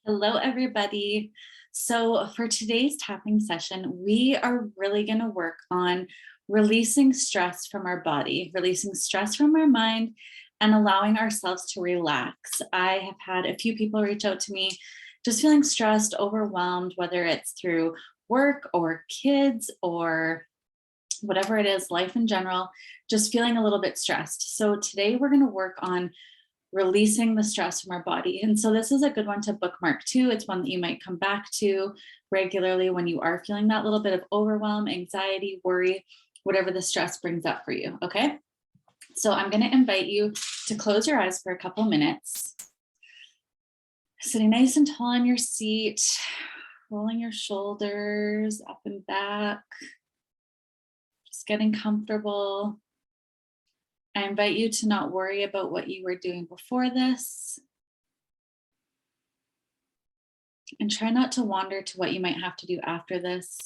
Hello, everybody. So, for today's tapping session, we are really going to work on releasing stress from our body, releasing stress from our mind, and allowing ourselves to relax. I have had a few people reach out to me just feeling stressed, overwhelmed, whether it's through work or kids or whatever it is, life in general, just feeling a little bit stressed. So, today we're going to work on releasing the stress from our body. And so this is a good one to bookmark too. It's one that you might come back to regularly when you are feeling that little bit of overwhelm, anxiety, worry, whatever the stress brings up for you. Okay. So I'm going to invite you to close your eyes for a couple minutes, sitting nice and tall in your seat, rolling your shoulders up and back, just getting comfortable. I invite you to not worry about what you were doing before this and try not to wander to what you might have to do after this.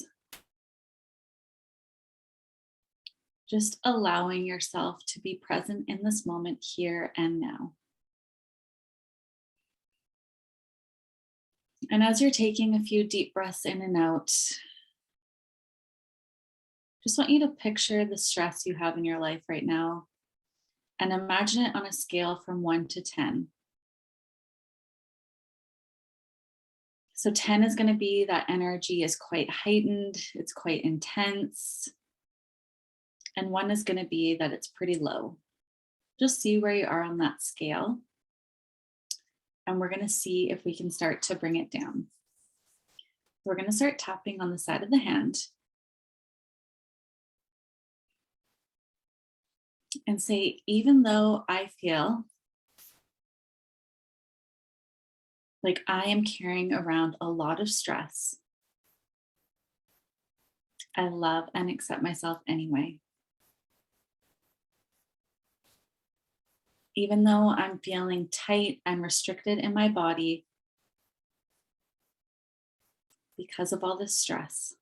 Just allowing yourself to be present in this moment here and now. And as you're taking a few deep breaths in and out, just want you to picture the stress you have in your life right now and imagine it on a scale from 1 to 10. So 10 is going to be that energy is quite heightened, it's quite intense. And 1 is going to be that it's pretty low. Just see where you are on that scale. And we're going to see if we can start to bring it down. We're going to start tapping on the side of the hand and say, even though I feel like I am carrying around a lot of stress, I love and accept myself anyway. Even though I'm feeling tight, I'm restricted in my body because of all this stress,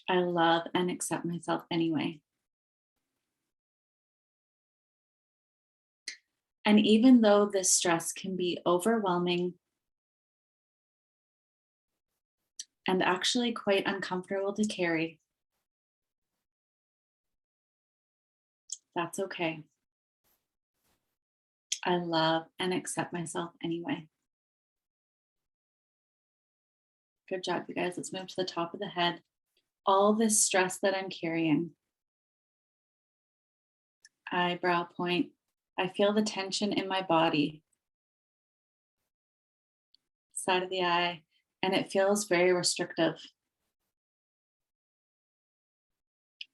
I love and accept myself anyway. And even though this stress can be overwhelming and actually quite uncomfortable to carry, that's okay. I love and accept myself anyway. Good job, you guys. Let's move to the top of the head. All this stress that I'm carrying, eyebrow point, I feel the tension in my body, side of the eye, and it feels very restrictive.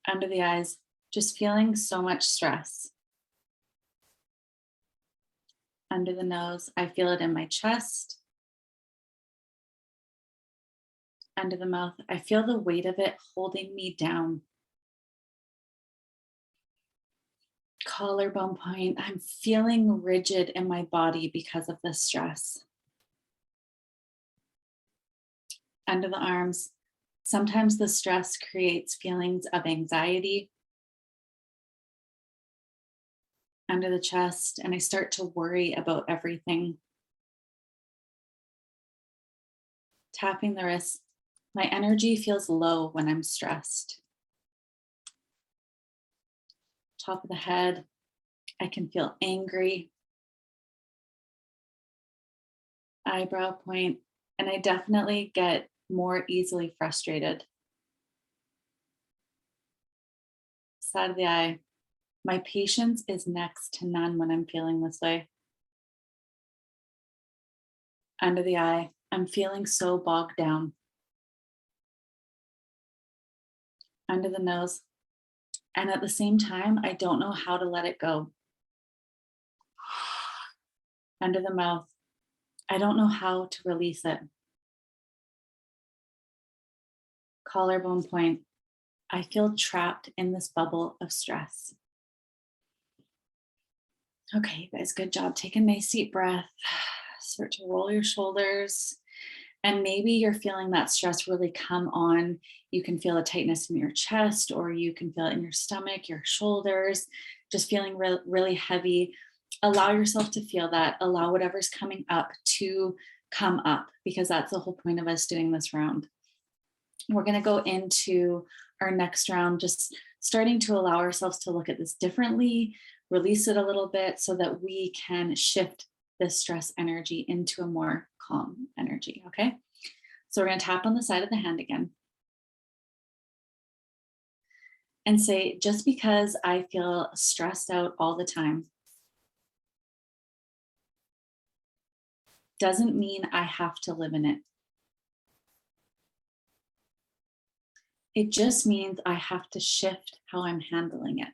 Under the eyes, just feeling so much stress. Under the nose, I feel it in my chest. Under the mouth, I feel the weight of it holding me down. Collarbone point, I'm feeling rigid in my body because of the stress. Under the arms, sometimes the stress creates feelings of anxiety. Under the chest, and I start to worry about everything. Tapping the wrist, my energy feels low when I'm stressed. Top of the head, I can feel angry. Eyebrow point, and I definitely get more easily frustrated. Side of the eye, my patience is next to none when I'm feeling this way. Under the eye, I'm feeling so bogged down. Under the nose, and at the same time, I don't know how to let it go. Under the mouth, I don't know how to release it. Collarbone point, I feel trapped in this bubble of stress. Okay, you guys, good job. Take a nice deep breath. Start to roll your shoulders. And maybe you're feeling that stress really come on. You can feel a tightness in your chest, or you can feel it in your stomach, your shoulders, just feeling really heavy. allow yourself to feel that. Allow whatever's coming up to come up, because that's the whole point of us doing this round. We're going to go into our next round, just starting to allow ourselves to look at this differently, release it a little bit so that we can shift this stress energy into a more calm energy. Okay. So we're going to tap on the side of the hand again and say, just because I feel stressed out all the time doesn't mean I have to live in it. It just means I have to shift how I'm handling it.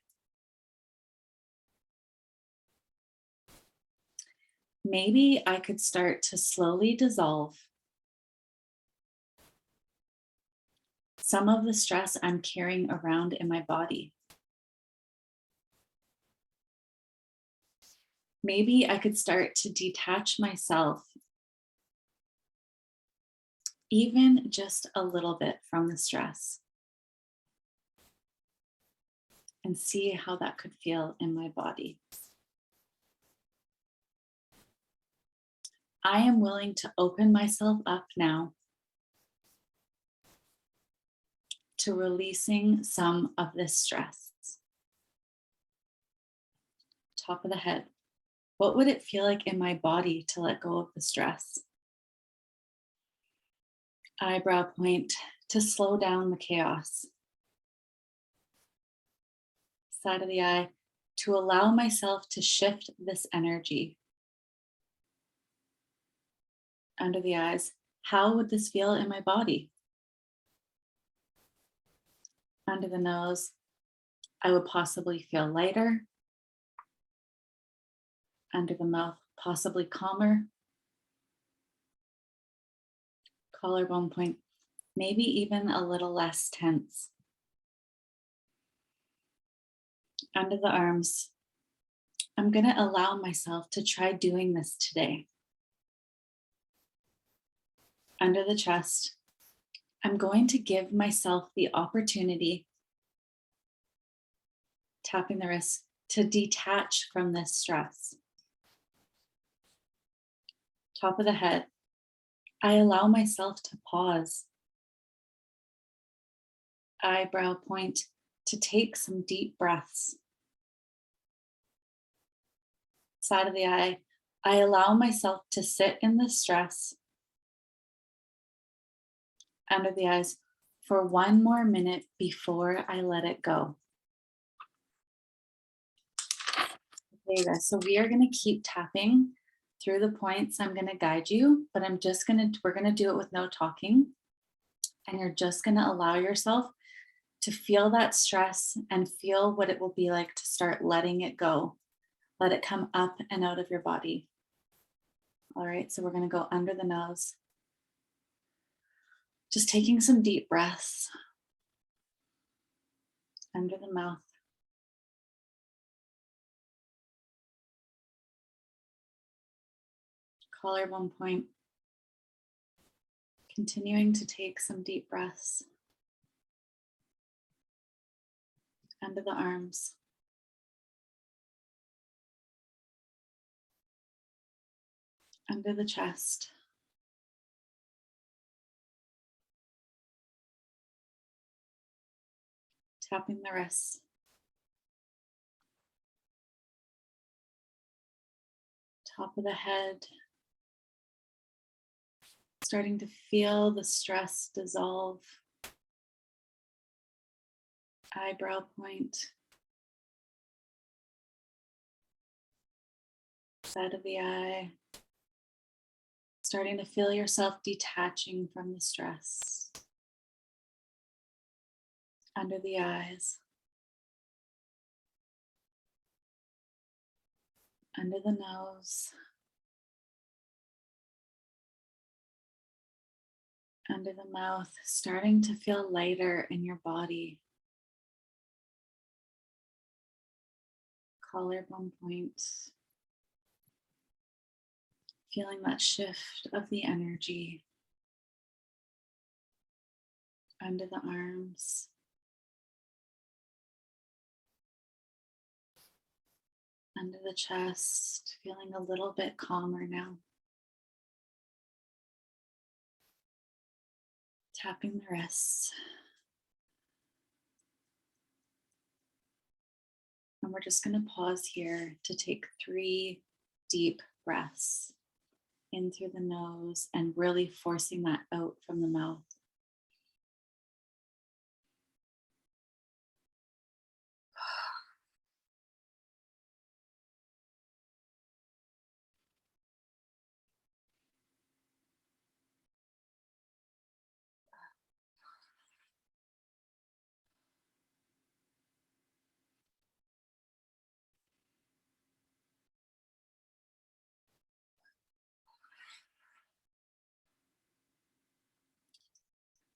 Maybe I could start to slowly dissolve some of the stress I'm carrying around in my body. Maybe I could start to detach myself even just a little bit from the stress and see how that could feel in my body. I am willing to open myself up now to releasing some of this stress. Top of the head. What would it feel like in my body to let go of the stress? Eyebrow point, to slow down the chaos. Side of the eye, to allow myself to shift this energy. Under the eyes, how would this feel in my body? Under the nose, I would possibly feel lighter. Under the mouth, possibly calmer. Collarbone point, maybe even a little less tense. Under the arms, I'm going to allow myself to try doing this today. Under the chest, I'm going to give myself the opportunity, tapping the wrist, to detach from this stress. Top of the head, I allow myself to pause. Eyebrow point, to take some deep breaths. Side of the eye, I allow myself to sit in the stress. Under the eyes, for one more minute before I let it go. Okay, guys, so we are going to keep tapping through the points. I'm going to guide you, but we're going to do it with no talking. And you're just going to allow yourself to feel that stress and feel what it will be like to start letting it go. Let it come up and out of your body. All right, so we're going to go under the nose. Just taking some deep breaths. Under the mouth. Collarbone point. Continuing to take some deep breaths. Under the arms. Under the chest. Tapping the wrists. Top of the head. Starting to feel the stress dissolve. Eyebrow point. Side of the eye. Starting to feel yourself detaching from the stress. Under the eyes. Under the nose. Under the mouth, starting to feel lighter in your body. Collarbone point. Feeling that shift of the energy. Under the arms. Under the chest, feeling a little bit calmer now. Tapping the wrists. And we're just going to pause here to take 3 deep breaths in through the nose and really forcing that out from the mouth.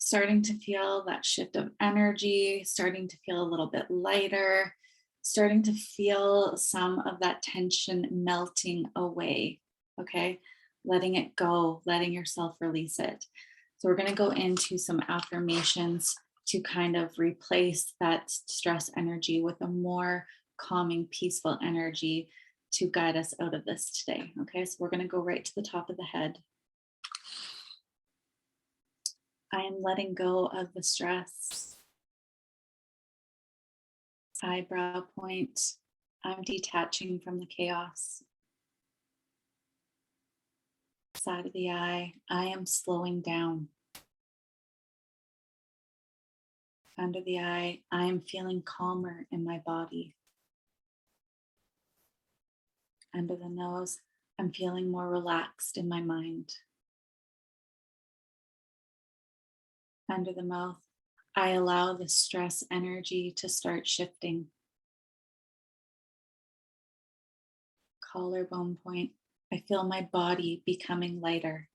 Starting to feel that shift of energy, starting to feel a little bit lighter, starting to feel some of that tension melting away. Okay, letting it go, letting yourself release it. So, we're going to go into some affirmations to kind of replace that stress energy with a more calming, peaceful energy to guide us out of this today. Okay, so we're going to go right to the top of the head. I am letting go of the stress. Eyebrow point. I'm detaching from the chaos. Side of the eye. I am slowing down. Under the eye. I am feeling calmer in my body. Under the nose. I'm feeling more relaxed in my mind. Under the mouth. I allow the stress energy to start shifting. Collarbone point. I feel my body becoming lighter.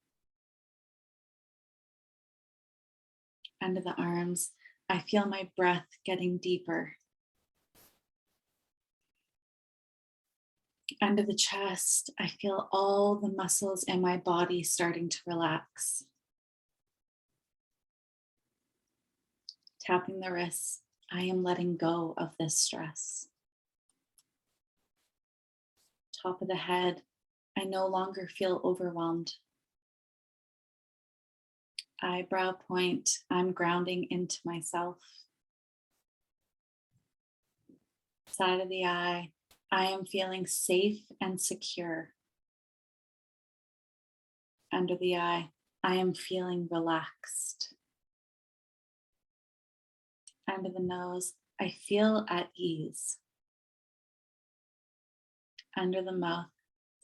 Under the arms, I feel my breath getting deeper. Under the chest, I feel all the muscles in my body starting to relax. Tapping the wrists, I am letting go of this stress. Top of the head, I no longer feel overwhelmed. Eyebrow point, I'm grounding into myself. Side of the eye, I am feeling safe and secure. Under the eye, I am feeling relaxed. Under the nose, I feel at ease. Under the mouth,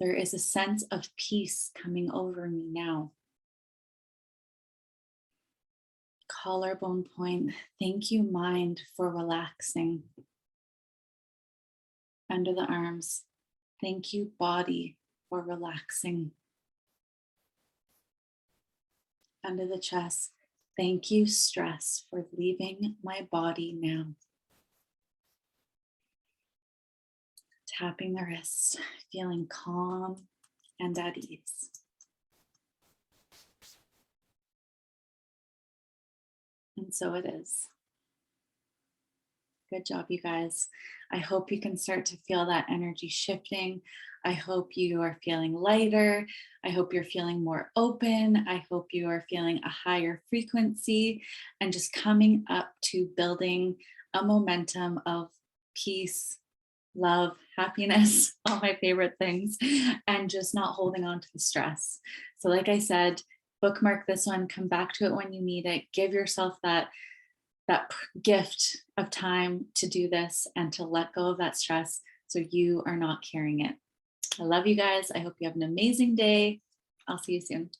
there is a sense of peace coming over me now. Collarbone point, thank you, mind, for relaxing. Under the arms, thank you, body, for relaxing. Under the chest, thank you, stress, for leaving my body now. Tapping the wrists, feeling calm and at ease. And so it is. Good job, you guys. I hope you can start to feel that energy shifting. I hope you are feeling lighter. I hope you're feeling more open. I hope you are feeling a higher frequency and just coming up to building a momentum of peace, love, happiness, all my favorite things, and just not holding on to the stress. So, like I said, bookmark this one, come back to it when you need it, give yourself that gift of time to do this and to let go of that stress so you are not carrying it. I love you guys. I hope you have an amazing day. I'll see you soon.